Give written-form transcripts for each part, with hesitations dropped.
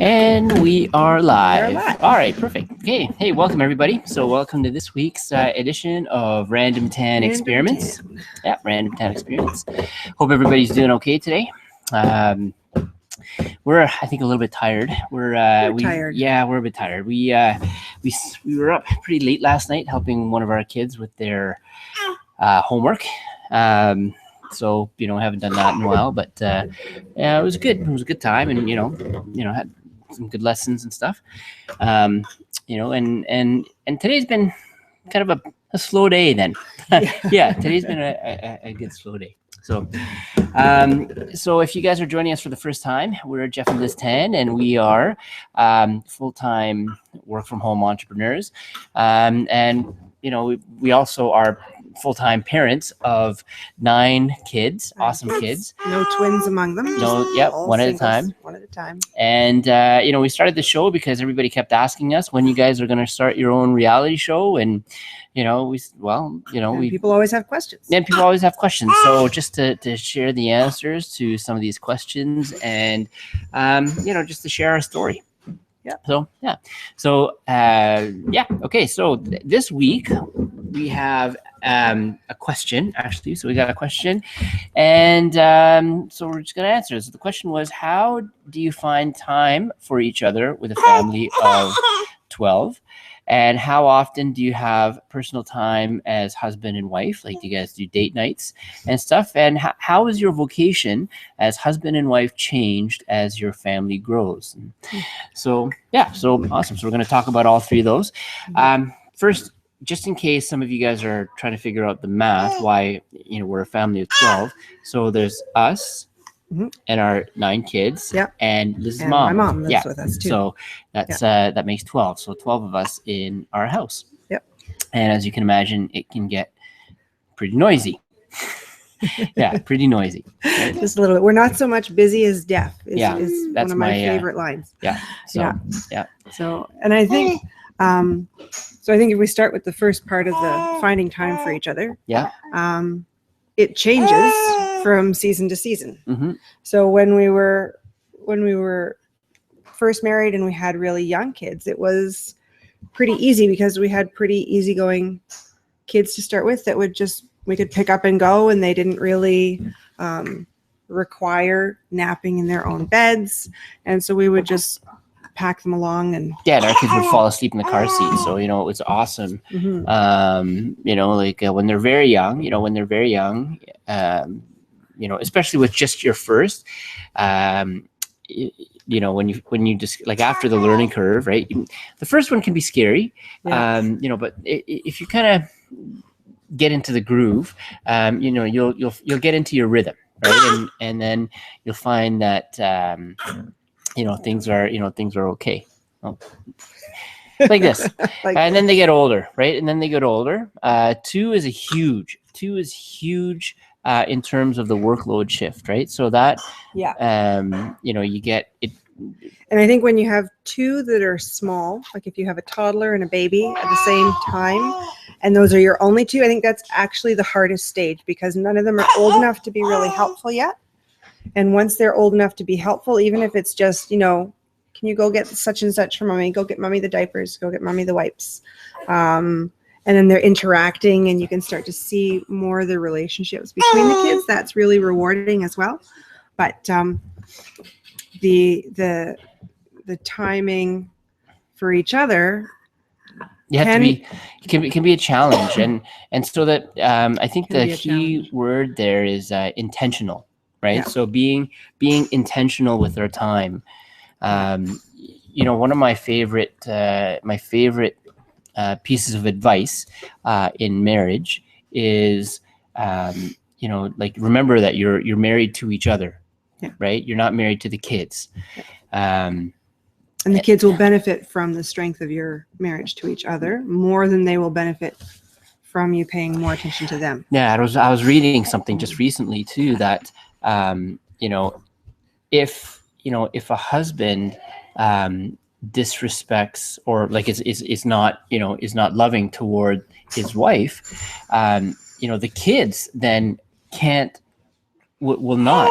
And we are live. We're live. All right, perfect. Okay. Hey, welcome everybody. So welcome to this week's edition of Random Tan Experiments. Yeah, Random Tan Experience. Hope everybody's doing okay today. We're, I think, a little bit tired. We're tired. Yeah, we're a bit tired. We were up pretty late last night helping one of our kids with their homework. So haven't done that in a while, but yeah, it was good. It was a good time, and had some good lessons and stuff. And today's been kind of a slow day. Then, yeah, today's been a good slow day. So if you guys are joining us for the first time, we're Jeff and Liz Tan, and we are full-time work-from-home entrepreneurs, and we also are full-time parents of 9 kids, awesome kids. No twins among them. No, yep, one at a time. One at a time. And we started the show because everybody kept asking us when you guys are going to start your own reality show, and people always have questions. And people always have questions. So just to share the answers to some of these questions, and just to share our story. Yeah. So yeah. So okay. So this week we have a question, actually. So we got a question, and so we're just gonna answer. So the question was, how do you find time for each other with a family of 12? And how often do you have personal time as husband and wife? Like, do you guys do date nights and stuff? And how has your vocation as husband and wife changed as your family grows? And so awesome. So we're going to talk about all 3 of those. First, just in case some of you guys are trying to figure out the math, why we're a family of 12. So there's us. Mm-hmm. And our 9 kids, and Liz's mom. My mom lives with us too. So that's that makes 12. So 12 of us in our house. Yep. And as you can imagine, it can get pretty noisy. Yeah, pretty noisy. Right? Just a little bit. We're not so much busy as deaf. Is that's one of my favorite lines. Yeah. So, yeah. So, and I think, I think if we start with the first part of the finding time for each other, it changes from season to season. Mm-hmm. So when we were first married and we had really young kids, it was pretty easy because we had pretty easygoing kids to start with that we could pick up and go, and they didn't really require napping in their own beds, and so we would just pack them along, and and our kids would fall asleep in the car seat. So it was awesome. Mm-hmm. When they're very young, especially with just your first, when you just, like, after the learning curve, right? The first one can be scary, but if you kind of get into the groove, you'll get into your rhythm, right? And then you'll find that things are okay. Oh. Like this. And then they get older, right? And then they get older. 2 is huge in terms of the workload shift, right? So that you get it. And I think when you have 2 that are small, like if you have a toddler and a baby at the same time, and those are your only 2, I think that's actually the hardest stage, because none of them are old enough to be really helpful yet. And once they're old enough to be helpful, even if it's just, can you go get such and such for mommy? Go get mommy the diapers. Go get mommy the wipes. And then they're interacting, and you can start to see more of the relationships between the kids. That's really rewarding as well. But the timing for each other can be a challenge, and so that I think the key word there is intentional. Right. Yeah. So being intentional with our time. One of my favorite pieces of advice in marriage is, remember that you're married to each other, right? You're not married to the kids. And the kids will benefit from the strength of your marriage to each other more than they will benefit from you paying more attention to them. Yeah, I was reading something just recently too that if a husband disrespects, or is not loving toward his wife, the kids then will not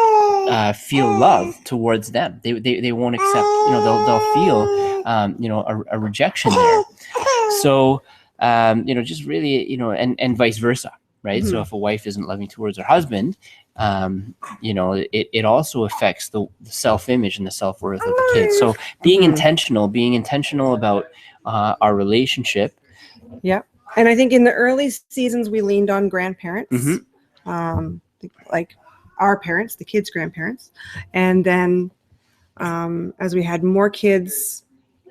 feel love towards them. They won't accept, they'll feel, a rejection there. So, just really, and vice versa, right? So if a wife isn't loving towards her husband, it also affects the self-image and the self-worth of the kids. So being intentional about our relationship. Yeah. And I think in the early seasons, we leaned on grandparents, like our parents, the kids' grandparents. And then as we had more kids,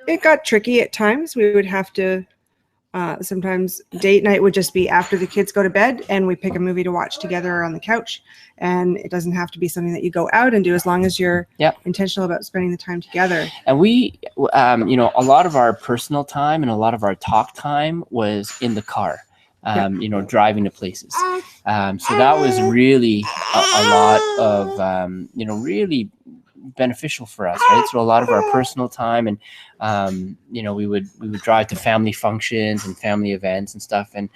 it got tricky at times. We would have to, sometimes date night would just be after the kids go to bed and we pick a movie to watch together on the couch. And it doesn't have to be something that you go out and do as long as you're intentional about spending the time together. And we, a lot of our personal time and a lot of our talk time was in the car, driving to places. So that was really a lot of, really beneficial for us, right? So a lot of our personal time, and we would drive to family functions and family events and stuff, and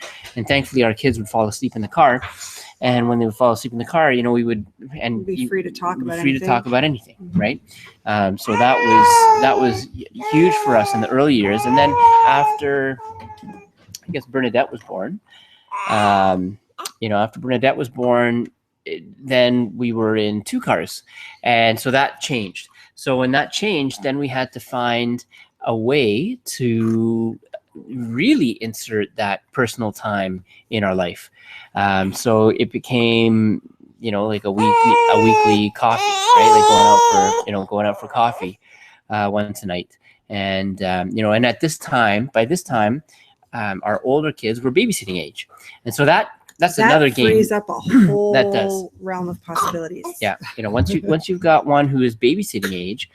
thankfully our kids would fall asleep in the car, and when they would fall asleep in the car, we would be free to talk about anything, right? So that was huge for us in the early years, and then after, I guess, Bernadette was born, then we were in 2 cars, and so that changed. So when that changed, then we had to find a way to really insert that personal time in our life. So it became, like a weekly coffee, right? Like going out for coffee once a night, and and by this time, our older kids were babysitting age, and so that's another game. That frees up a whole realm of possibilities. Yeah, once you've got one who is babysitting age,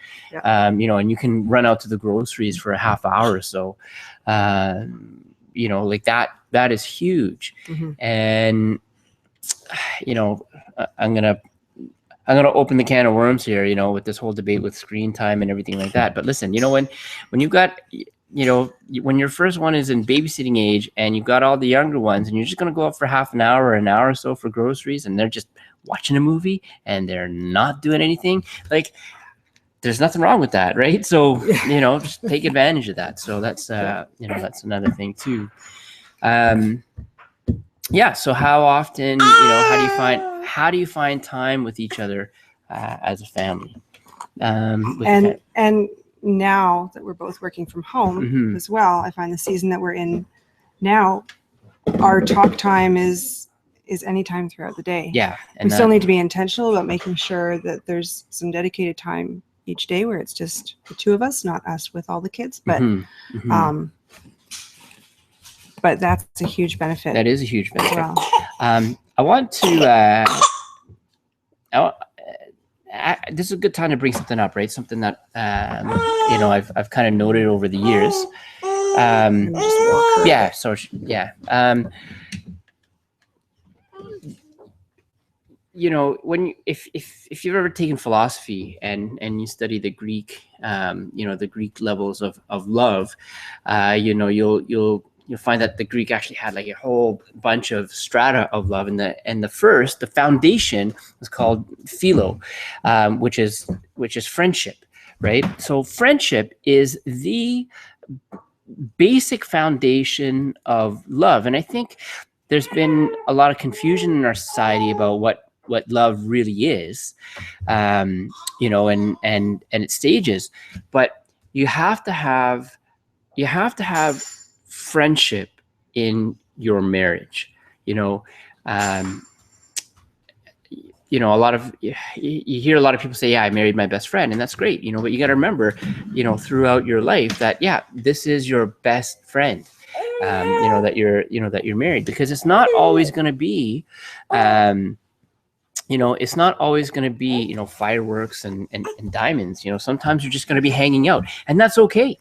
and you can run out to the groceries for a half hour or so, like that is huge. And I'm gonna open the can of worms here, with this whole debate with screen time and everything like that. But listen, when you've got, when your first one is in babysitting age and you've got all the younger ones and you're just going to go out for half an hour or an hour or so for groceries, and they're just watching a movie and they're not doing anything, like, there's nothing wrong with that, right? So, just take advantage of that. So that's, that's another thing too. So how often, how do you find time with each other as a family? And now that we're both working from home as well, I find the season that we're in now, our talk time is anytime throughout the day. Yeah. And we still need to be intentional about making sure that there's some dedicated time each day where it's just the 2 of us, not us with all the kids. But but that's a huge benefit. That is a huge benefit. Well. I want to this is a good time to bring something up, right? Something that I've kind of noted over the years. When if you've ever taken philosophy and you study the Greek, the Greek levels of love, you'll find that the Greek actually had like a whole bunch of strata of love, and the foundation was called philo, which is friendship, right? So friendship is the basic foundation of love, and I think there's been a lot of confusion in our society about what love really is, and its stages, but you have to have friendship in your marriage. A lot of, you hear a lot of people say, I married my best friend, and that's great, but you got to remember, throughout your life that, this is your best friend, that you're married, because it's not always going to be, it's not always going to be, fireworks and diamonds. Sometimes you're just going to be hanging out, and that's okay.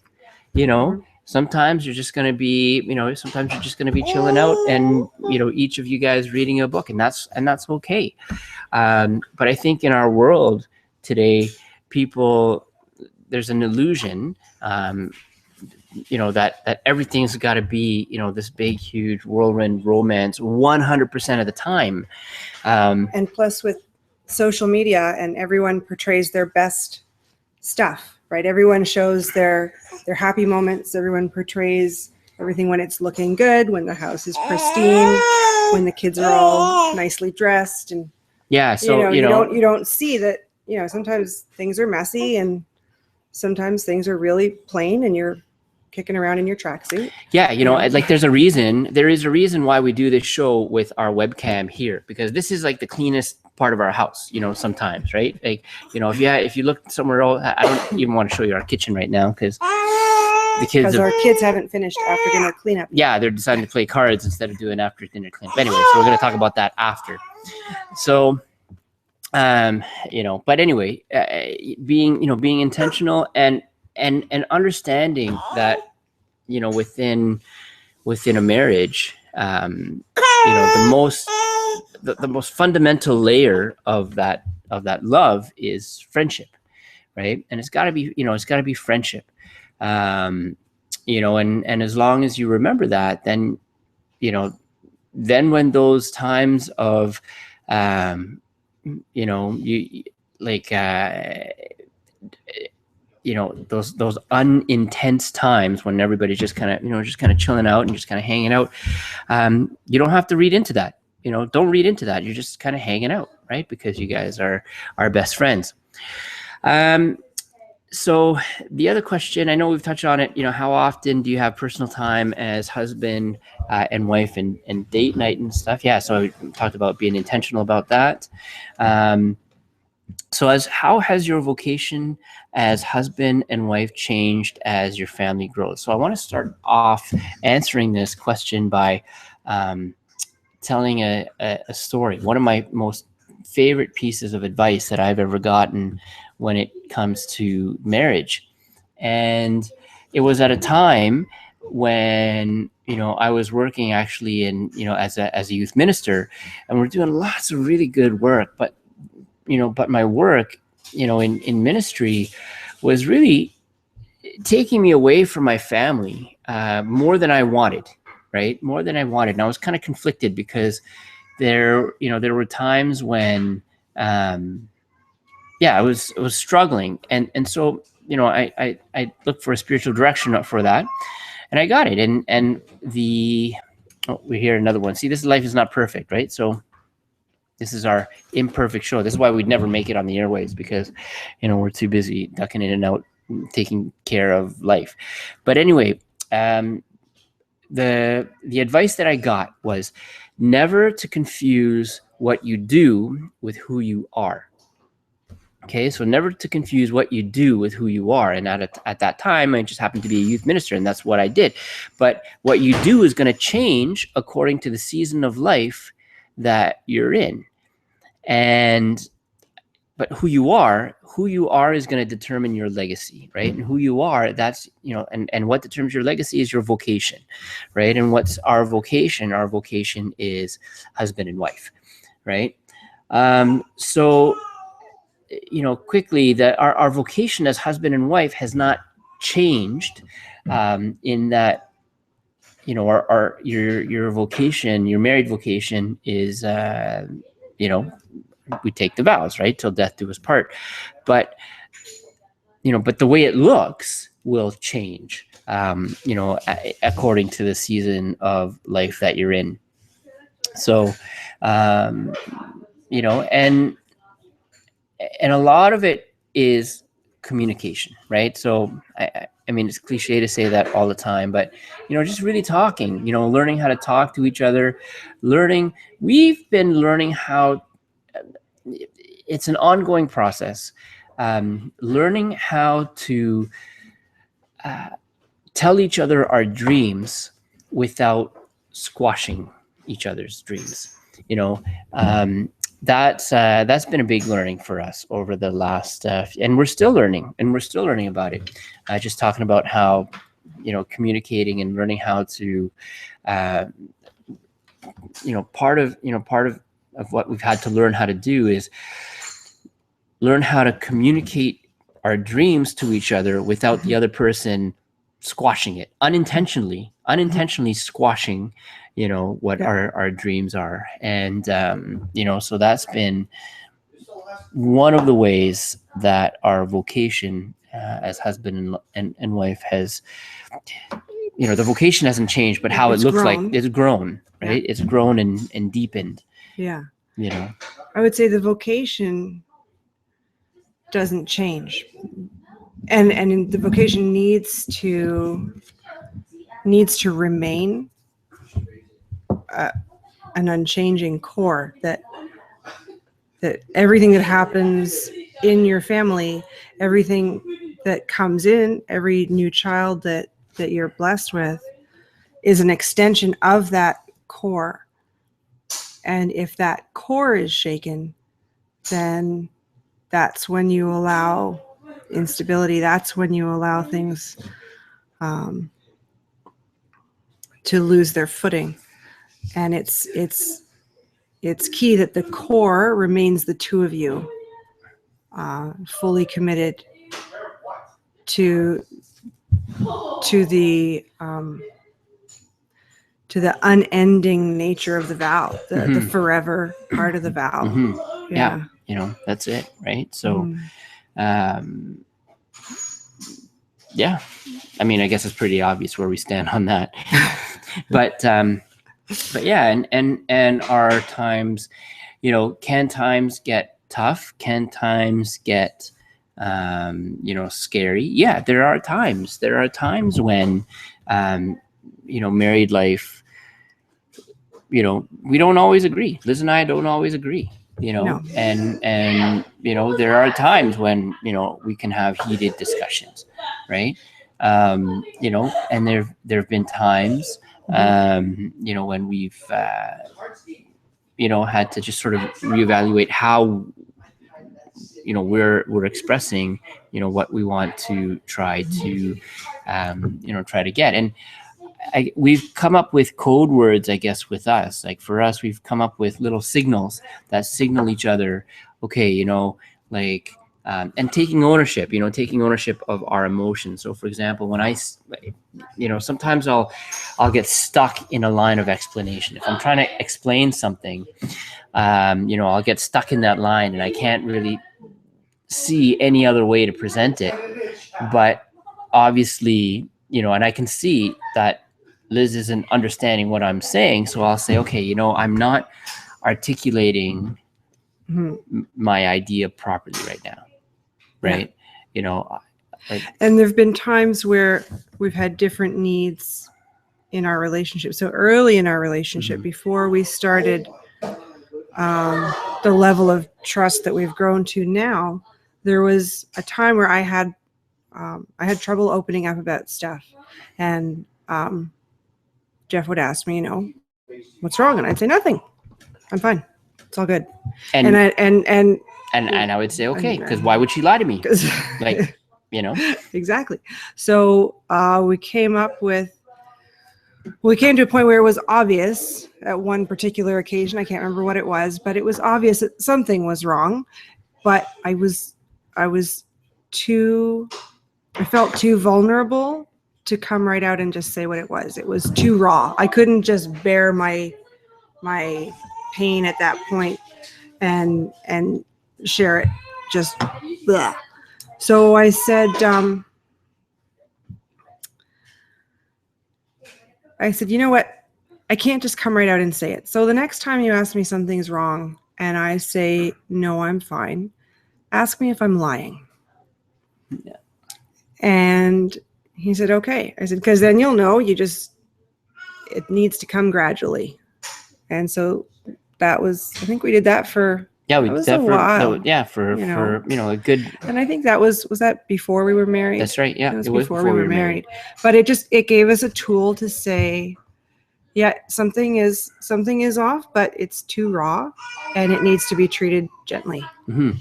Sometimes you're just going to be, chilling out, and, each of you guys reading a book, and that's okay. But I think in our world today, there's an illusion, that everything's got to be, this big, huge whirlwind romance 100% of the time. And plus with social media and everyone portrays their best stuff, right? Everyone shows their happy moments. Everyone portrays everything when it's looking good, when the house is pristine, when the kids are all nicely dressed, and Yeah. So, you don't see that, sometimes things are messy and sometimes things are really plain and you're kicking around in your tracksuit. Yeah, like there is a reason why we do this show with our webcam here, because this is like the cleanest part of our house, sometimes, right? Like, if you look somewhere else, I don't even want to show you our kitchen right now because our kids haven't finished after dinner cleanup. Yeah, they're deciding to play cards instead of doing after dinner cleanup. Anyway, so we're going to talk about that after. So, but anyway, being intentional and understanding that, within a marriage, the most fundamental layer of that love is friendship, right? And it's got to be friendship, and as long as you remember that, then when those times of you like those unintense times when everybody's just kind of chilling out and just kind of hanging out, you don't have to read into that. Don't read into that. You're just kind of hanging out, right? Because you guys are best friends. So the other question, I know we've touched on it, how often do you have personal time as husband and wife and date night and stuff? Yeah, so we talked about being intentional about that. So how has your vocation as husband and wife changed as your family grows? So I want to start off answering this question by telling a story. One of my most favorite pieces of advice that I've ever gotten when it comes to marriage. And it was at a time when, I was working actually in, as a youth minister, and we're doing lots of really good work, but my work, in ministry was really taking me away from my family more than I wanted, right? More than I wanted. And I was kind of conflicted because there were times when, I was struggling. And so, I looked for a spiritual direction for that, and I got it. And we hear another one. See, this life is not perfect, right? So this is our imperfect show. This is why we'd never make it on the airwaves, because, we're too busy ducking in and out, taking care of life. But anyway, the advice that I got was never to confuse what you do with who you are. Okay, so never to confuse what you do with who you are. And at that time, I just happened to be a youth minister, and that's what I did. But what you do is going to change according to the season of life that you're in. But who you are is going to determine your legacy, right? And who you are, that's, and what determines your legacy is your vocation, right? And what's our vocation? Our vocation is husband and wife, right? So, quickly, that our vocation as husband and wife has not changed, in that, your vocation, your married vocation is, we take the vows, right? Till death do us part. But, but the way it looks will change, according to the season of life that you're in. So, and a lot of it is communication, right? So, I mean, it's cliche to say that all the time, but, just really talking, learning how to talk to each other, we've been learning how, it's an ongoing process, learning how to tell each other our dreams without squashing each other's dreams. That's been a big learning for us over the last, and we're still learning about it. Just talking about how, communicating and learning how to, part of what we've had to learn how to do is learn how to communicate our dreams to each other without the other person squashing it, unintentionally squashing, what our dreams are. And, so that's been one of the ways that our vocation as husband and wife has, the vocation hasn't changed, but how it looks like it's grown, right? Yeah. It's grown and deepened. Yeah. I would say the vocation doesn't change. And the vocation needs to remain an unchanging core, that everything that happens in your family, everything that comes in, every new child that you're blessed with is an extension of that core. And if that core is shaken, then that's when you allow instability. That's when you allow things to lose their footing. And it's key that the core remains the two of you, fully committed to the unending nature of the vow, the forever part of the vow. Mm-hmm. Yeah. That's it, right? So, yeah, I mean, I guess it's pretty obvious where we stand on that, but yeah, and our times, can times get tough? Can times get, scary? Yeah, there are times when, married life, we don't always agree. Liz and I don't always agree. No. and there are times when we can have heated discussions, right? And there've been times when we've had to just sort of reevaluate how we're expressing what we want to try to get. And we've come up with code words, I guess, with us. Like for us, we've come up with little signals that signal each other, okay, and taking ownership of our emotions. So for example, when I, sometimes I'll get stuck in a line of explanation. If I'm trying to explain something, I'll get stuck in that line and I can't really see any other way to present it. But obviously, and I can see that Liz isn't understanding what I'm saying. So I'll say, okay, I'm not articulating my idea properly right now. Right. Yeah. And there've been times where we've had different needs in our relationship. So early in our relationship, before we started the level of trust that we've grown to now, there was a time where I had trouble opening up about stuff. And Jeff would ask me, what's wrong? And I'd say, nothing. I'm fine. It's all good. And I would say, okay, because why would she lie to me? Exactly. So we came to a point where it was obvious at one particular occasion. I can't remember what it was, but it was obvious that something was wrong. But I felt too vulnerable to come right out and just say what it was. It was too raw. I couldn't just bear my pain at that point and share it. Just blah. So I said, you know what? I can't just come right out and say it. So the next time you ask me something's wrong and I say, no, I'm fine, ask me if I'm lying. Yeah. And he said, okay. I said, because then you'll know, it needs to come gradually. And so I think we did that for, we did that for a good. And I think was that before we were married? That's right. Yeah. It was before we were married. But it gave us a tool to say, yeah, something is off, but it's too raw and it needs to be treated gently. Mm-hmm.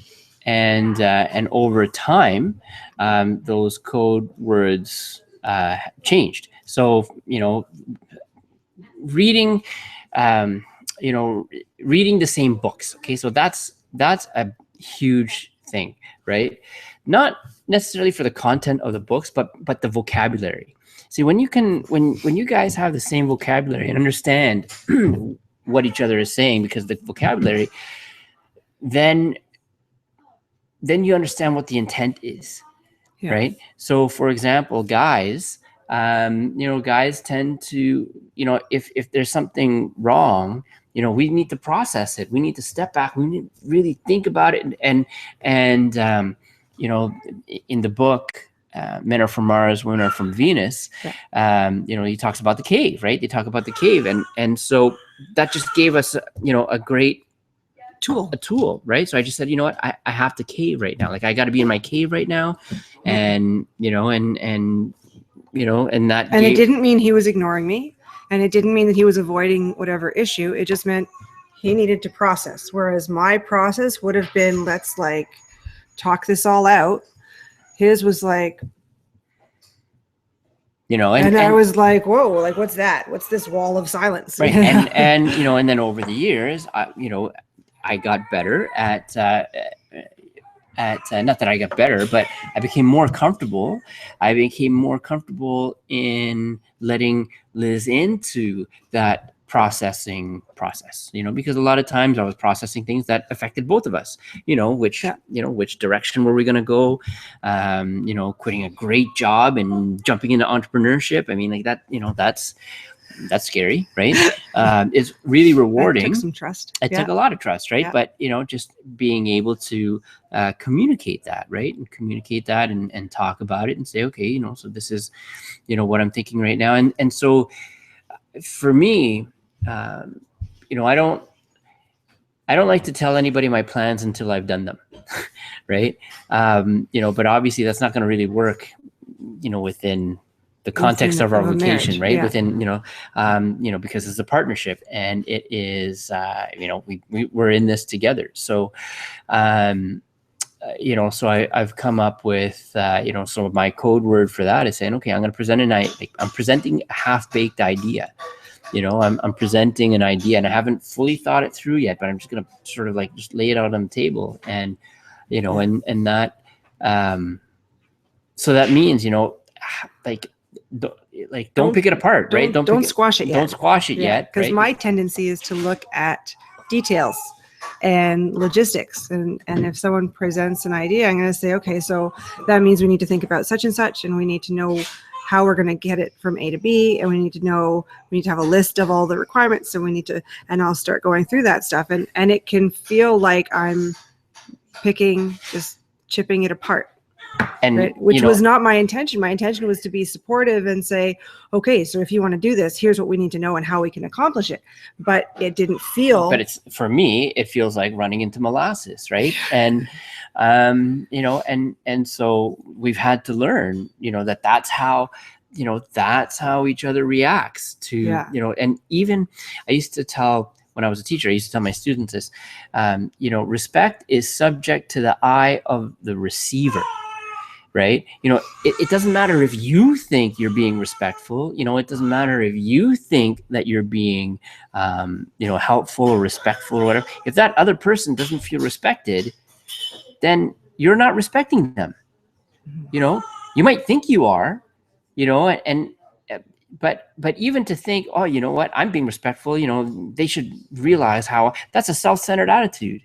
And over time, those code words changed. So reading the same books. Okay, so that's a huge thing, right? Not necessarily for the content of the books, but the vocabulary. See, when you guys have the same vocabulary and understand what each other is saying, because the vocabulary, then then you understand what the intent is. Yeah. Right. So for example, guys, guys tend to, if there's something wrong, we need to process it. We need to step back. We need to really think about it. And in the book, Men Are From Mars, Women Are From Venus, he talks about the cave, right? They talk about the cave. And so that just gave us, a great tool, right? So I just said, you know what, I have to cave right now. Like I got to be in my cave right now. And, and that. And it didn't mean he was ignoring me. And it didn't mean that he was avoiding whatever issue. It just meant he needed to process. Whereas my process would have been, let's like talk this all out. His was like, and I was like, whoa, like, what's that? What's this wall of silence? Right. and then over the years, I got better at not that I got better, but I became more comfortable. I became more comfortable in letting Liz into that processing process, because a lot of times I was processing things that affected both of us, which direction were we going to go, quitting a great job and jumping into entrepreneurship. I mean, like that, that's scary, right? It's really rewarding. It took some trust. It took a lot of trust, right? But, just being able to communicate that, right? And communicate that and talk about it and say, okay, so this is, what I'm thinking right now. And so for me, I don't like to tell anybody my plans until I've done them, right? But obviously that's not going to really work, within the context of our vocation, right? Yeah. Within, because it's a partnership and it is, we're in this together. So, so I've come up with, some of my code word for that is saying, okay, I'm going to present I'm presenting a half-baked idea. I'm presenting an idea and I haven't fully thought it through yet, but I'm just going to sort of like just lay it out on the table and, and that, so that means, don't pick it apart, right? Don't squash it yet. Don't squash it yet. Because my tendency is to look at details and logistics. And if someone presents an idea, I'm going to say, okay, so that means we need to think about such and such, and we need to know how we're going to get it from A to B. And we need to have a list of all the requirements. So and I'll start going through that stuff. And it can feel like I'm just chipping it apart. And right? Which was not my intention. My intention was to be supportive and say, okay, so if you want to do this, here's what we need to know and how we can accomplish it. But it didn't feel. But for me, it feels like running into molasses, right? And and so we've had to learn, that's how each other reacts to, and even I used to tell. When I was a teacher, I used to tell my students this, respect is subject to the eye of the receiver, right? It doesn't matter if you think you're being respectful, it doesn't matter if you think that you're being, helpful or respectful or whatever. If that other person doesn't feel respected, then you're not respecting them. You might think you are, but even to think, oh, you know what, I'm being respectful, they should realize how that's a self-centered attitude,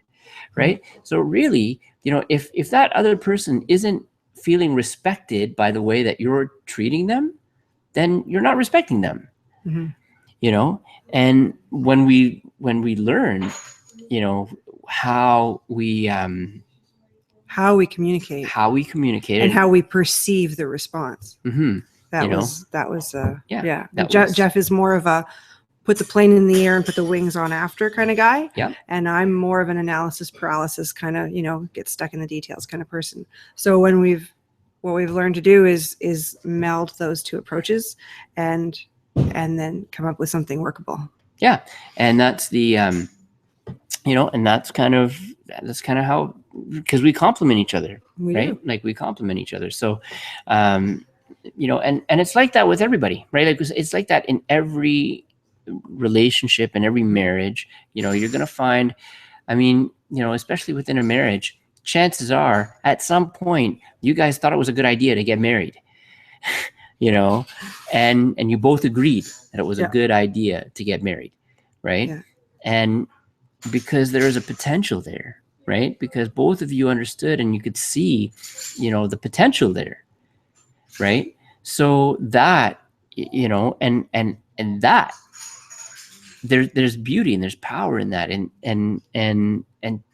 right? So really, if that other person isn't feeling respected by the way that you're treating them, then you're not respecting them. And when we learn, how we communicate and how we perceive the response. Jeff is more of a put the plane in the air and put the wings on after kind of guy. Yeah. And I'm more of an analysis paralysis kind of, get stuck in the details kind of person. So what we've learned to do is meld those two approaches and then come up with something workable. Yeah. And that's the, and that's kind of how, because we complement each other, right? Like we complement each other. So, and it's like that with everybody, right? Like it's like that in every relationship and every marriage. You're going to find, especially within a marriage, chances are at some point you guys thought it was a good idea to get married, and you both agreed that it was a good idea to get married, right? Yeah. And because there is a potential there, right? Because both of you understood and you could see, the potential there, right? So that, and that there's beauty and there's power in that, and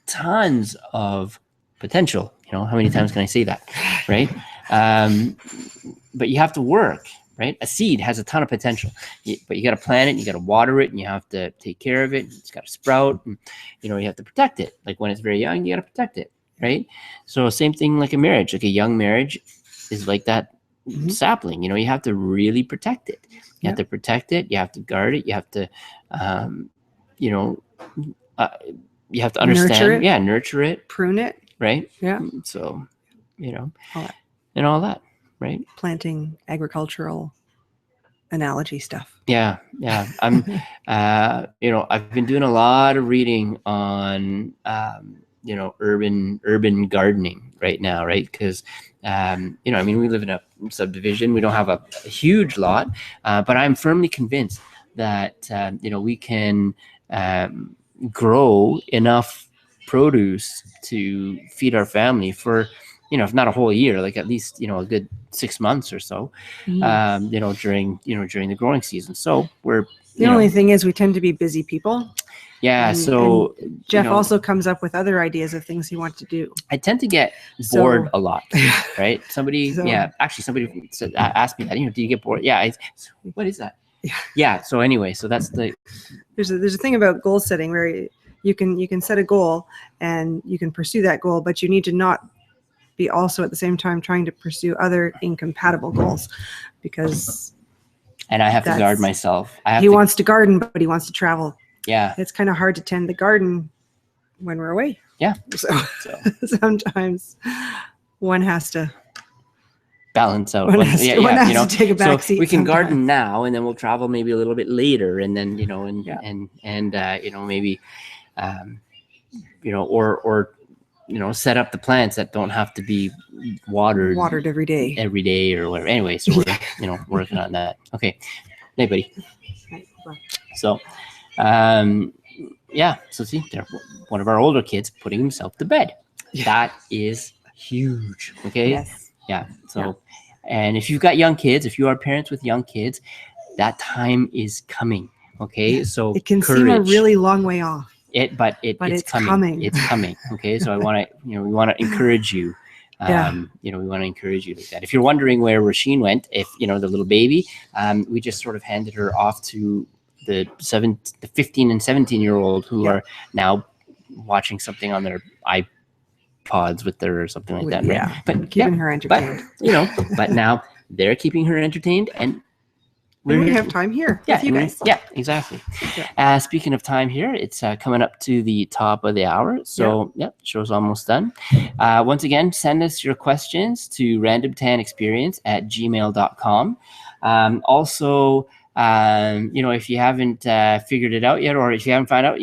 tons of potential. How many times can I say that, right? But you have to work, right? A seed has a ton of potential, but you got to plant it, and you got to water it, and you have to take care of it. It's got to sprout, and you have to protect it. Like when it's very young, you got to protect it, right? So same thing like a marriage. Like a young marriage is like that sapling. You have to really protect it. You have to protect it. You have to guard it. You have to, you have to understand. Nurture it, prune it, right? Yeah. So, all that. and all that, right? Planting, agricultural analogy stuff. Yeah. I'm, I've been doing a lot of reading on, urban gardening right now, right? Because, we live in a subdivision. We don't have a huge lot, but I'm firmly convinced that, we can grow enough produce to feed our family for, if not a whole year, like at least, a good 6 months or so, during the growing season. So we're, the only thing is we tend to be busy people. Yeah. And Jeff also comes up with other ideas of things he wants to do. I tend to get bored a lot, right? Somebody said, asked me that, do you get bored? Yeah. What is that? Yeah. So anyway, so that's there's a thing about goal setting where you can set a goal and you can pursue that goal, but you need to not be also at the same time trying to pursue other incompatible goals, because and I have to guard myself. He wants to garden, but he wants to travel. Yeah. It's kind of hard to tend the garden when we're away. Yeah. So sometimes one has to balance out. One has to take a back seat. We can garden now, and then we'll travel maybe a little bit later, and then maybe or set up the plants that don't have to be watered every day or whatever. Anyway, so we're working on that. Okay. Hey, buddy. So so see there, one of our older kids putting himself to bed. That is huge. Okay. Yes. Yeah. So and if you've got young kids, if you are parents with young kids, that time is coming. Okay. So it can seem a really long way off. But it's coming. It's coming. Okay. So I want to, we want to encourage you. We want to encourage you like that. If you're wondering where Rasheen went, if the little baby, we just sort of handed her off to the 15 and 17-year-old who are now watching something on their iPods with her or something like that. Yeah. Right? But keeping her entertained. But, but now they're keeping her entertained, and we have time here with you guys. Yeah, exactly. Speaking of time here, it's coming up to the top of the hour. So, show's almost done. Once again, send us your questions to randomtanexperience@gmail.com. Also, if you haven't figured it out yet, or if you haven't found out,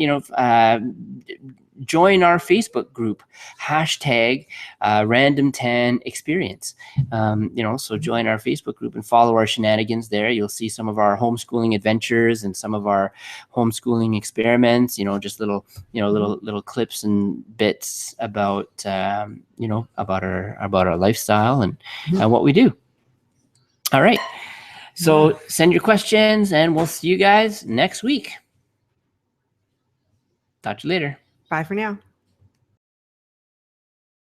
join our Facebook group, #randomtanexperience. So join our Facebook group and follow our shenanigans there. You'll see some of our homeschooling adventures and some of our homeschooling experiments, just little clips and bits about, about our lifestyle and what we do. All right. So send your questions, and we'll see you guys next week. Talk to you later. Bye for now.